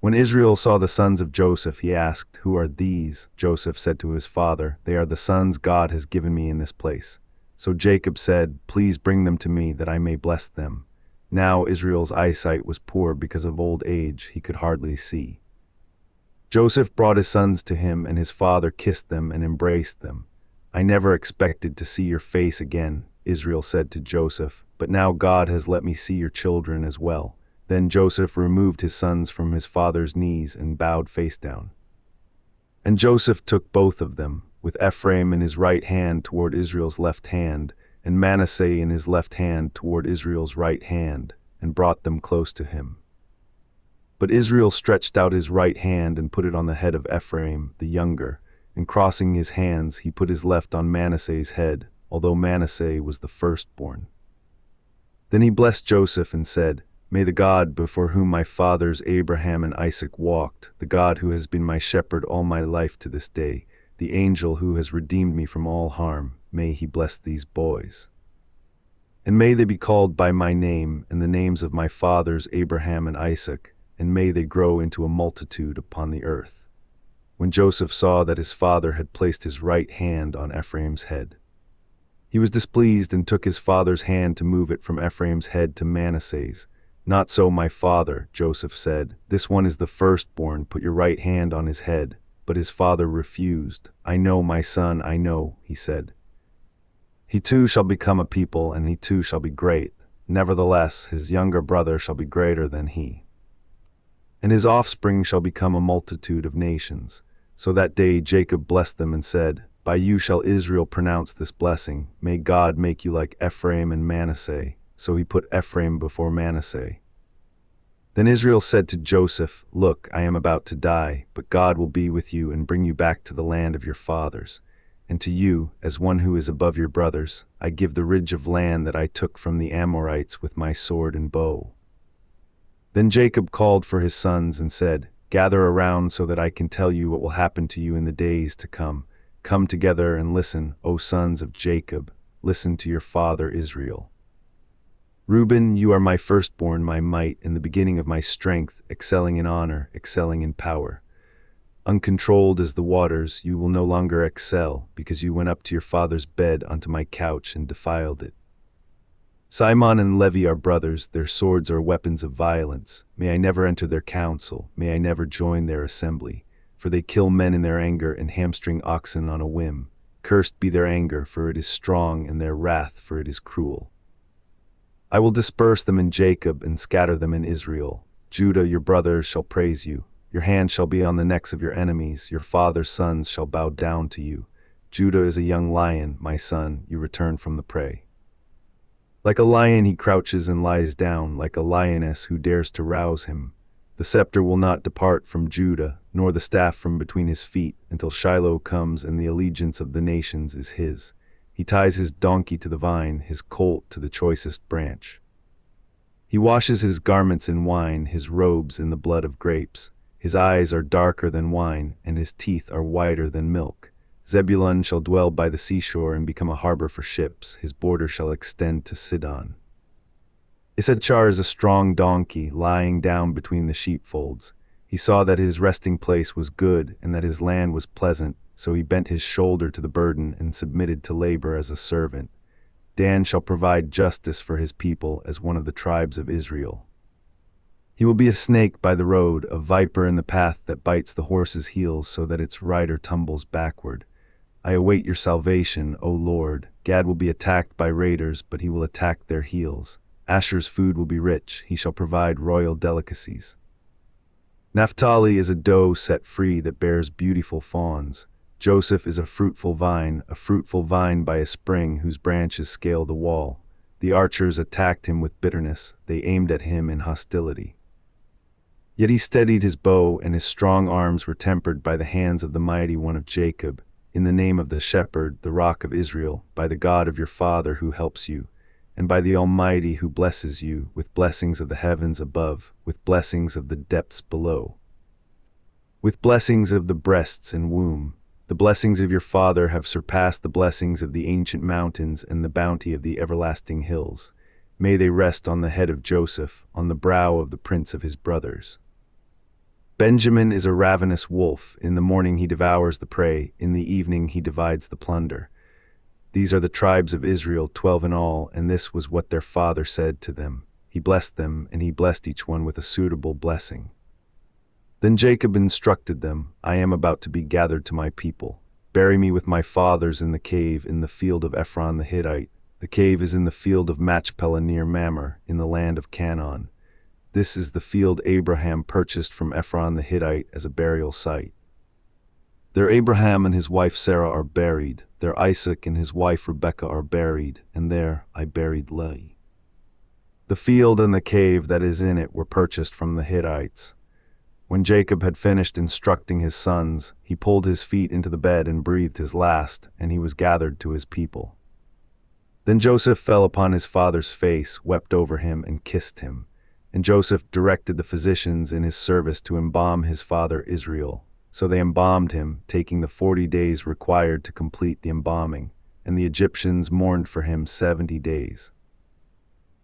When Israel saw the sons of Joseph, he asked, "Who are these?" Joseph said to his father, "They are the sons God has given me in this place." So Jacob said, "Please bring them to me, that I may bless them." Now Israel's eyesight was poor because of old age, he could hardly see. Joseph brought his sons to him, and his father kissed them and embraced them. "I never expected to see your face again," Israel said to Joseph, "but now God has let me see your children as well." Then Joseph removed his sons from his father's knees and bowed face down. And Joseph took both of them, with Ephraim in his right hand toward Israel's left hand, and Manasseh in his left hand toward Israel's right hand, and brought them close to him. But Israel stretched out his right hand and put it on the head of Ephraim, the younger, and crossing his hands he put his left on Manasseh's head, although Manasseh was the firstborn. Then he blessed Joseph and said, "May the God before whom my fathers Abraham and Isaac walked, the God who has been my shepherd all my life to this day, the angel who has redeemed me from all harm, may he bless these boys. And may they be called by my name and the names of my fathers Abraham and Isaac, and may they grow into a multitude upon the earth." When Joseph saw that his father had placed his right hand on Ephraim's head, he was displeased and took his father's hand to move it from Ephraim's head to Manasseh's. "Not so, my father," Joseph said. "This one is the firstborn, put your right hand on his head." But his father refused. "I know, my son, I know," he said. "He too shall become a people, and he too shall be great. Nevertheless, his younger brother shall be greater than he. And his offspring shall become a multitude of nations." So that day Jacob blessed them and said, "By you shall Israel pronounce this blessing. May God make you like Ephraim and Manasseh." So he put Ephraim before Manasseh. Then Israel said to Joseph, "Look, I am about to die, but God will be with you and bring you back to the land of your fathers." and to you, as one who is above your brothers, I give the ridge of land that I took from the Amorites with my sword and bow." Then Jacob called for his sons and said, "Gather around so that I can tell you what will happen to you in the days to come. Come together and listen, O sons of Jacob, listen to your father Israel. Reuben, you are my firstborn, my might, and the beginning of my strength, excelling in honor, excelling in power. Uncontrolled as the waters, you will no longer excel, because you went up to your father's bed onto my couch and defiled it. Simon and Levi are brothers, their swords are weapons of violence. May I never enter their council, may I never join their assembly. For they kill men in their anger and hamstring oxen on a whim. Cursed be their anger, for it is strong, and their wrath, for it is cruel. I will disperse them in Jacob and scatter them in Israel. Judah, your brothers shall praise you. Your hand shall be on the necks of your enemies. Your father's sons shall bow down to you. Judah is a young lion, my son, you return from the prey. Like a lion he crouches and lies down, like a lioness who dares to rouse him. The scepter will not depart from Judah, nor the staff from between his feet, until Shiloh comes and the allegiance of the nations is his. He ties his donkey to the vine, his colt to the choicest branch. He washes his garments in wine, his robes in the blood of grapes. His eyes are darker than wine, and his teeth are whiter than milk. Zebulun shall dwell by the seashore and become a harbor for ships. His border shall extend to Sidon. Issachar is a strong donkey, lying down between the sheepfolds. He saw that his resting place was good, and that his land was pleasant, so he bent his shoulder to the burden and submitted to labor as a servant. Dan shall provide justice for his people as one of the tribes of Israel. He will be a snake by the road, a viper in the path that bites the horse's heels so that its rider tumbles backward. I await your salvation, O Lord. Gad will be attacked by raiders, but he will attack their heels. Asher's food will be rich, he shall provide royal delicacies. Naphtali is a doe set free that bears beautiful fawns. Joseph is a fruitful vine by a spring whose branches scale the wall. The archers attacked him with bitterness, they aimed at him in hostility. Yet he steadied his bow, and his strong arms were tempered by the hands of the mighty one of Jacob, in the name of the shepherd, the rock of Israel, by the God of your father who helps you, and by the Almighty who blesses you, with blessings of the heavens above, with blessings of the depths below, with blessings of the breasts and womb. The blessings of your father have surpassed the blessings of the ancient mountains and the bounty of the everlasting hills. May they rest on the head of Joseph, on the brow of the prince of his brothers. Benjamin is a ravenous wolf. In the morning he devours the prey, in the evening he divides the plunder. These are the tribes of Israel, 12 in all, and this was what their father said to them. He blessed them, and he blessed each one with a suitable blessing. Then Jacob instructed them, I am about to be gathered to my people. Bury me with my fathers in the cave in the field of Ephron the Hittite. The cave is in the field of Machpelah near Mamre, in the land of Canaan. This is the field Abraham purchased from Ephron the Hittite as a burial site. There Abraham and his wife Sarah are buried. There Isaac and his wife Rebekah are buried, and there I buried Leah. The field and the cave that is in it were purchased from the Hittites. When Jacob had finished instructing his sons, he pulled his feet into the bed and breathed his last, and he was gathered to his people. Then Joseph fell upon his father's face, wept over him, and kissed him. And Joseph directed the physicians in his service to embalm his father Israel. So they embalmed him, taking the 40 days required to complete the embalming, and the Egyptians mourned for him 70 days.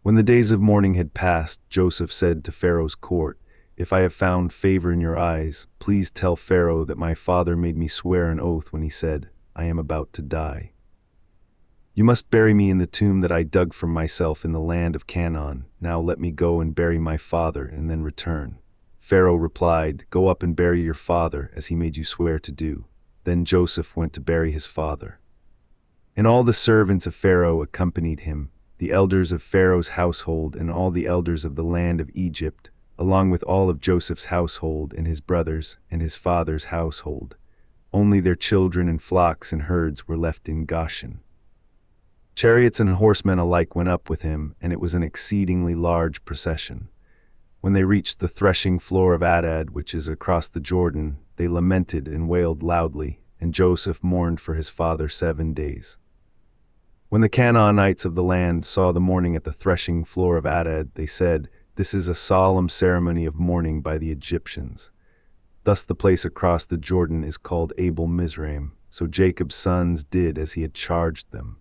When the days of mourning had passed, Joseph said to Pharaoh's court, If I have found favor in your eyes, please tell Pharaoh that my father made me swear an oath when he said, I am about to die. You must bury me in the tomb that I dug for myself in the land of Canaan. Now let me go and bury my father and then return. Pharaoh replied, Go up and bury your father, as he made you swear to do. Then Joseph went to bury his father. And all the servants of Pharaoh accompanied him, the elders of Pharaoh's household and all the elders of the land of Egypt, along with all of Joseph's household and his brothers and his father's household. Only their children and flocks and herds were left in Goshen. Chariots and horsemen alike went up with him, and it was an exceedingly large procession. When they reached the threshing floor of Adad, which is across the Jordan, they lamented and wailed loudly, and Joseph mourned for his father 7 days. When the Canaanites of the land saw the mourning at the threshing floor of Atad, they said, "This is a solemn ceremony of mourning by the Egyptians." Thus the place across the Jordan is called Abel Mizraim. So Jacob's sons did as he had charged them.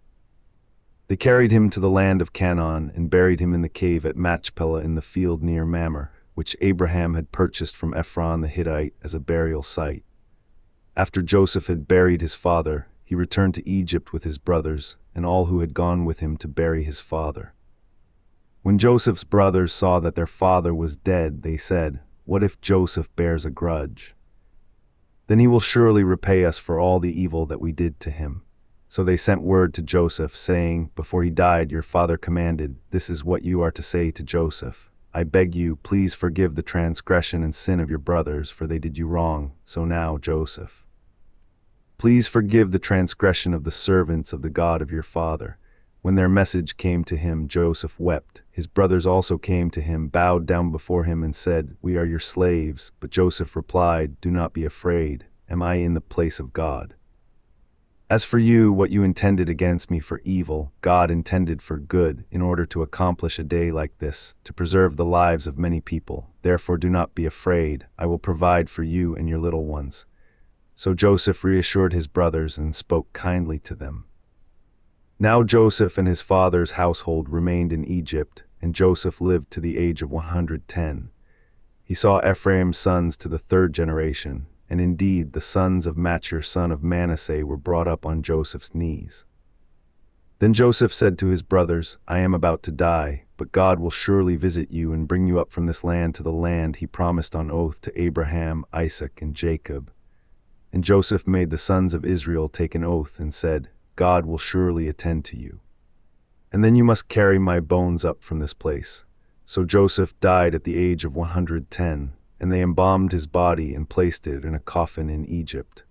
They carried him to the land of Canaan and buried him in the cave at Machpelah in the field near Mamre, which Abraham had purchased from Ephron the Hittite as a burial site. After Joseph had buried his father, he returned to Egypt with his brothers and all who had gone with him to bury his father. When Joseph's brothers saw that their father was dead, they said, "What if Joseph bears a grudge? Then he will surely repay us for all the evil that we did to him." So they sent word to Joseph, saying, "Before he died, your father commanded, this is what you are to say to Joseph. I beg you, please forgive the transgression and sin of your brothers, for they did you wrong. So now, Joseph, please forgive the transgression of the servants of the God of your father." When their message came to him, Joseph wept. His brothers also came to him, bowed down before him, and said, "We are your slaves." But Joseph replied, "Do not be afraid. Am I in the place of God? As for you, what you intended against me for evil, God intended for good, in order to accomplish a day like this, to preserve the lives of many people. Therefore do not be afraid. I will provide for you and your little ones." So Joseph reassured his brothers and spoke kindly to them. Now Joseph and his father's household remained in Egypt, and Joseph lived to the age of 110. He saw Ephraim's sons to the third generation, and indeed the sons of Machir son of Manasseh were brought up on Joseph's knees. Then Joseph said to his brothers, "I am about to die, but God will surely visit you and bring you up from this land to the land he promised on oath to Abraham, Isaac, and Jacob." And Joseph made the sons of Israel take an oath and said, "God will surely attend to you. And then you must carry my bones up from this place." So Joseph died at the age of 110, and they embalmed his body and placed it in a coffin in Egypt.